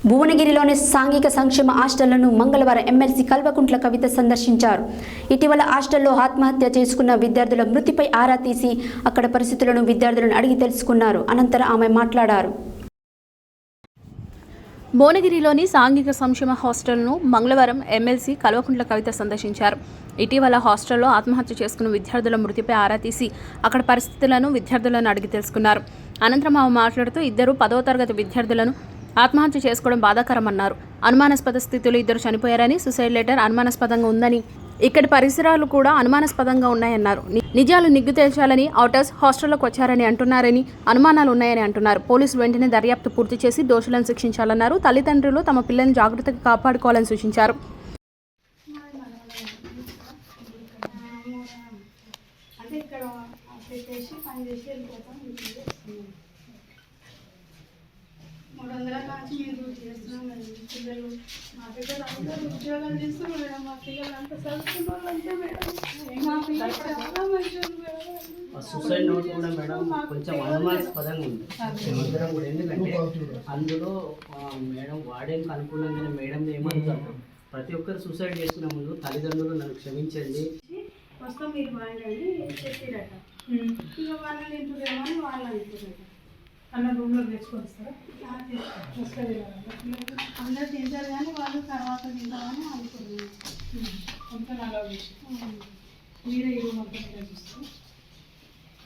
భువనగిరిలోని సాంఘిక సంక్షేమ హాస్టళ్లను మంగళవారం ఎమ్మెల్సీ కల్వకుంట్ల కవిత సందర్శించారు. ఇటీవల హాస్టల్లో ఆత్మహత్య చేసుకున్న విద్యార్థుల మృతిపై ఆరా తీసి అక్కడ పరిస్థితులను విద్యార్థులను అడిగి తెలుసుకున్నారు. అనంతరం ఆమె మాట్లాడారు. భువనగిరిలోని సాంఘిక సంక్షేమ హాస్టల్ను మంగళవారం ఎమ్మెల్సీ కల్వకుంట్ల కవిత సందర్శించారు. ఇటీవల హాస్టల్లో ఆత్మహత్య చేసుకున్న విద్యార్థుల మృతిపై ఆరా తీసి అక్కడ పరిస్థితులను విద్యార్థులను అడిగి తెలుసుకున్నారు. అనంతరం ఆమె మాట్లాడుతూ ఇద్దరు 10వ తరగతి విద్యార్థులను ఆత్మహత్య చేసుకోవడం బాధాకరమన్నారు. అనుమానాస్పద స్థితిలో ఇద్దరు చనిపోయారని, సూసైడ్ లెటర్ అనుమానాస్పదంగా ఉందని, ఇక్కడి పరిసరాలు కూడా అనుమానాస్పదంగా ఉన్నాయన్నారు. నిజాలు నిగ్గు తేల్చాలని ఔటర్స్ హాస్టల్లోకి వచ్చారని అంటున్నారని, అనుమానాలు ఉన్నాయని అంటున్నారు. పోలీసులు వెంటనే దర్యాప్తు పూర్తి చేసి దోషులను శిక్షించాలన్నారు. తల్లిదండ్రులు తమ పిల్లల్ని జాగ్రత్తగా కాపాడుకోవాలని సూచించారు. పిల్లలు మా పిల్లలు అందరూ ఉద్యోగాలు చేస్తారు మేడం. మా పిల్లలు అంతా చదువుకున్న వాళ్ళు అంటే మేడం, మా పిల్లలు చాలా మంచిగా మేడం. సూసైడ్ నోట్ కూడా మేడం కొంచెం అనుమానాస్పదంగా ఉంది అందరం కూడా. ఎందుకంటే అందులో మేడం వాడేం కనుక్కున్నందుకు మేడం ఏమంటారు, ప్రతి ఒక్కరు సూసైడ్ చేసుకునే ముందు తల్లిదండ్రులు నన్ను క్షమించండి వస్తాం మీరు బాగా చెప్పిరట. ఇక వాళ్ళని ఇంటున్నామో అని వాళ్ళు అనుకుంటారట. అన్న రూమ్లో తెచ్చుకొస్తారా? అందరూ తింటారు కానీ వాళ్ళు తర్వాత తింటామని అనుకున్నారు. కొంచెం అలా మీరే ఈ రూమ్ అంతా మీద చూస్తారు.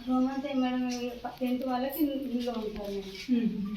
రూమ్ అంతా మేడం 10th వాళ్ళకి ఇంట్లో ఉంటారు మేడం.